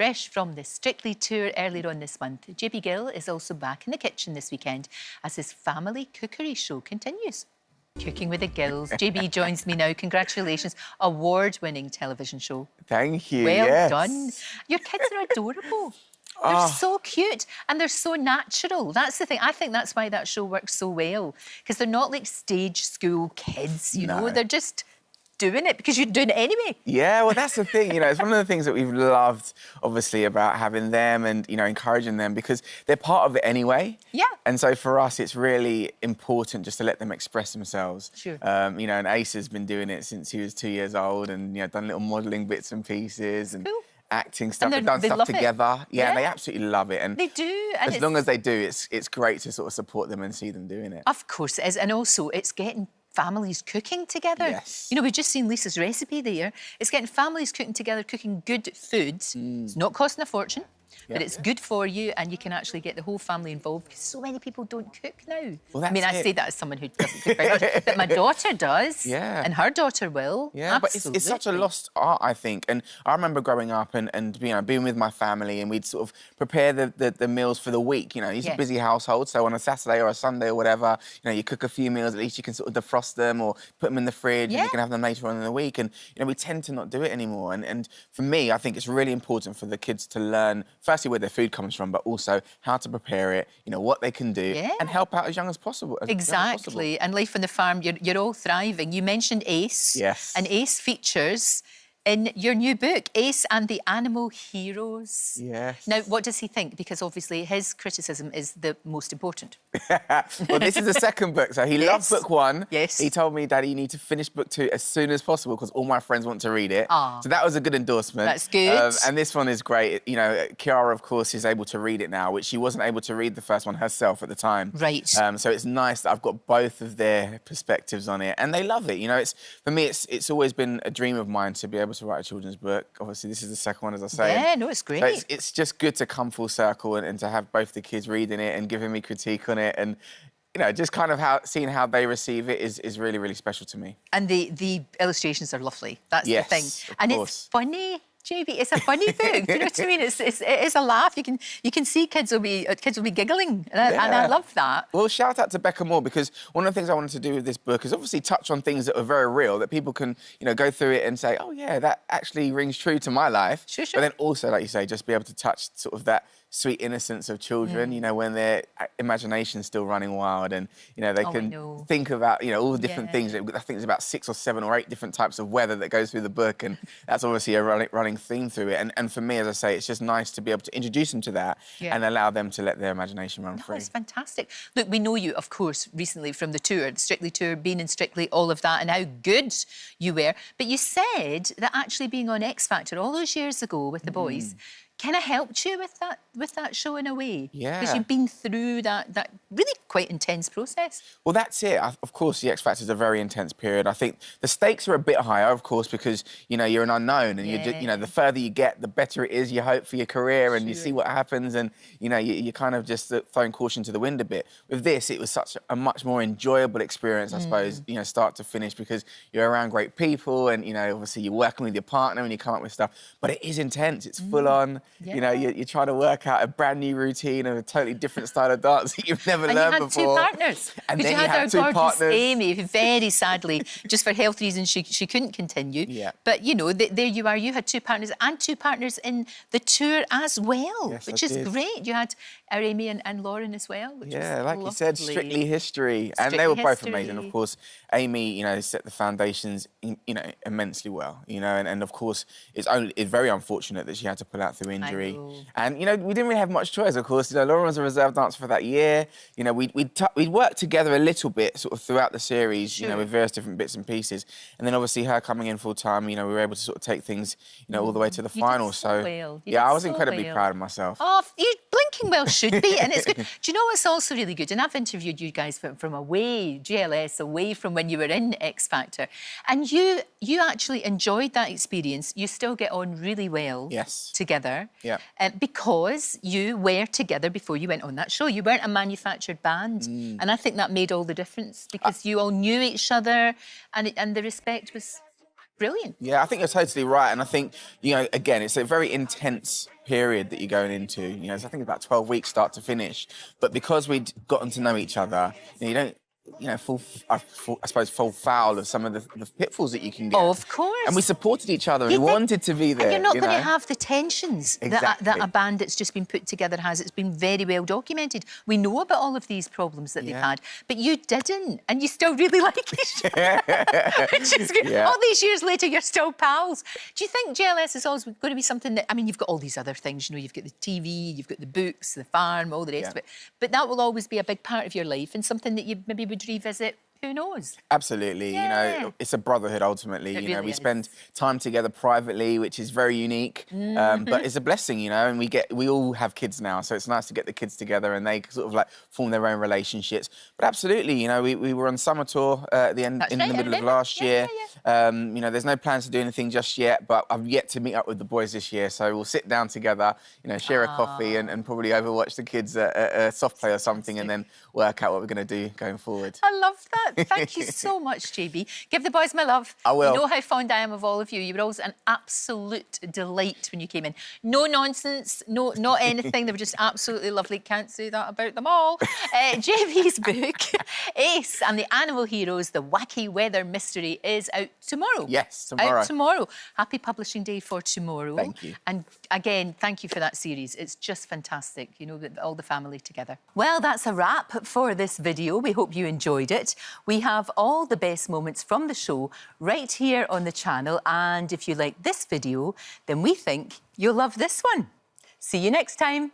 fresh from the Strictly tour earlier on this month, JB Gill is also back in the kitchen this weekend as his family cookery show continues. Cooking with the Gills. JB joins me now. Congratulations. Award-winning television show. Thank you, Well done. Your kids are adorable. They're Oh. so cute and they're so natural. That's the thing. I think that's why that show works so well, because they're not like stage school kids, you know. They're just doing it because you're doing it anyway. Yeah, well, that's the thing, you know, it's one of the things that we've loved, obviously, about having them and, you know, encouraging them because they're part of it anyway. Yeah. And so for us, it's really important just to let them express themselves. Sure. You know, and Ace has been doing it since he was 2 years old and, you know, done little modelling bits and pieces and acting stuff. They've done stuff together. Yeah, and they absolutely love it. And they do. And as long as they do, it's great to sort of support them and see them doing it. Of course it is. And also, it's getting families cooking together. Yes. You know, we've just seen Lisa's recipe there. It's getting families cooking together, cooking good foods. It's not costing a fortune, but it's good for you and you can actually get the whole family involved because so many people don't cook now. Well, that's I say that as someone who doesn't cook very much, but my daughter does. Yeah. And her daughter will. Yeah, absolutely. but it's such a lost art, I think. And I remember growing up and you know, being with my family and we'd sort of prepare the meals for the week. You know, it's a busy household, so on a Saturday or a Sunday or whatever, you know, you cook a few meals, at least you can sort of defrost them or put them in the fridge and you can have them later on in the week. And, you know, we tend to not do it anymore. And for me, I think it's really important for the kids to learn, firstly, where their food comes from, but also how to prepare it, you know, what they can do and help out as young as possible. Exactly. And life on the farm, you're all thriving. You mentioned Ace. Yes. And Ace features in your new book, Ace and the Animal Heroes. Yes. Now, what does he think? Because obviously his criticism is the most important. Well, this is the second book, so he loved book one. Yes. He told me, Daddy, you need to finish book two as soon as possible because all my friends want to read it. So that was a good endorsement. That's good. And this one is great. You know, Kiara, of course, is able to read it now, which she wasn't able to read the first one herself at the time. Right. So it's nice that I've got both of their perspectives on it, and they love it. You know, for me, it's always been a dream of mine to be able to write a children's book. Obviously, this is the second one, as I say. Yeah, no, it's great. So it's just good to come full circle and to have both the kids reading it and giving me critique on it, and you know, just kind of seeing how they receive it is really, really special to me. And the illustrations are lovely. That's the thing. And it's funny. JB, it's a funny book. Do you know what I mean? It is a laugh. You can see kids will be giggling, and I love that. Well, shout out to Becca Moore because one of the things I wanted to do with this book is obviously touch on things that are very real that people can, you know, go through it and say, oh yeah, that actually rings true to my life. Sure. But then also, like you say, just be able to touch sort of that sweet innocence of children, you know, when their imagination's still running wild and, you know, they can think about, you know, all the different things. I think there's about 6 or 7 or 8 different types of weather that goes through the book, and that's obviously a running theme through it. And for me, as I say, it's just nice to be able to introduce them to that and allow them to let their imagination run free. It's fantastic. Look, we know you, of course, recently from the tour, the Strictly tour, being in Strictly, all of that, and how good you were. But you said that actually being on X Factor all those years ago with the boys kind of helped you with that show in a way. Yeah. Because you've been through that really quite intense process. Well, that's it. Of course, the X Factor is a very intense period. I think the stakes are a bit higher, of course, because, you know, you're an unknown and you know, the further you get, the better it is, you hope, for your career and you see what happens and, you know, you kind of just throwing caution to the wind a bit. With this, it was such a much more enjoyable experience, I suppose, you know, start to finish because you're around great people and, you know, obviously you're working with your partner and you come up with stuff, but it is intense. It's full on. You know, you try to work out a brand new routine of a totally different style of dance that you've never learned before. And you had 2 partners. And then you had had 2 our gorgeous partners. Amy, who very sadly, just for health reasons, she couldn't continue. Yeah. But, you know, there you are. You had 2 partners and 2 partners in the tour as well, which is great. You had our Amy and Lauren as well, which was like lovely. you said, Strictly History. And they were both amazing. Of course, Amy, you know, set the foundations, you know, immensely well, you know, and of course, it's very unfortunate that she had to pull out through injury. And, you know, we didn't really have much choice, of course. You know, Lauren was a reserve dancer for that year. You know, we'd worked together a little bit sort of throughout the series, you know, with various different bits and pieces. And then obviously her coming in full time, you know, we were able to sort of take things, you know, all the way to the final. Did so well. Yeah, I was incredibly proud of myself. Oh, you blinking well should be, and it's good. Do you know what's also really good? And I've interviewed you guys from away, JLS, away from when you were in X Factor, and you actually enjoyed that experience. You still get on really well together. Yeah. Because you were together before you went on that show. You weren't a manufactured band, and I think that made all the difference because you all knew each other, and the respect was Brilliant. Yeah, I think you're totally right. And I think, you know, again, it's a very intense period that you're going into. You know, I think it's about 12 weeks start to finish. But because we'd gotten to know each other, you don't, you know, I suppose, fall foul of some of the pitfalls that you can get. Of course. And we supported each other and we wanted to be there. And you're not going to have the tensions Exactly. that a band that's just been put together has. It's been very well documented. We know about all of these problems that they've had, but you didn't, and you still really like each other. Which is good. All these years later, you're still pals. Do you think JLS is always going to be something that, I mean, you've got all these other things, you know, you've got the TV, you've got the books, the farm, all the rest of it, but that will always be a big part of your life and something that you maybe would revisit. Who knows? Absolutely. Yeah. You know, it's a brotherhood ultimately. You know, we spend time together privately, which is very unique, but it's a blessing, you know, and we all have kids now, so it's nice to get the kids together and they sort of like form their own relationships. But absolutely, you know, we were on summer tour at the end, in the middle of last year. You know, there's no plans to do anything just yet, but I've yet to meet up with the boys this year, so we'll sit down together, you know, share a coffee and probably overwatch the kids at a soft play or something and then work out what we're going to do going forward. I love that. Thank you so much, JB. Give the boys my love. I will. You know how fond I am of all of you. You were always an absolute delight when you came in. No nonsense, not anything. They were just absolutely lovely. Can't say that about them all. JB's book, Ace and the Animal Heroes, The Wacky Weather Mystery, is out tomorrow. Yes, tomorrow. Out tomorrow. Happy publishing day for tomorrow. Thank you. And again, thank you for that series. It's just fantastic, you know, all the family together. Well, that's a wrap for this video. We hope you enjoyed it. We have all the best moments from the show right here on the channel. And if you like this video, then we think you'll love this one. See you next time.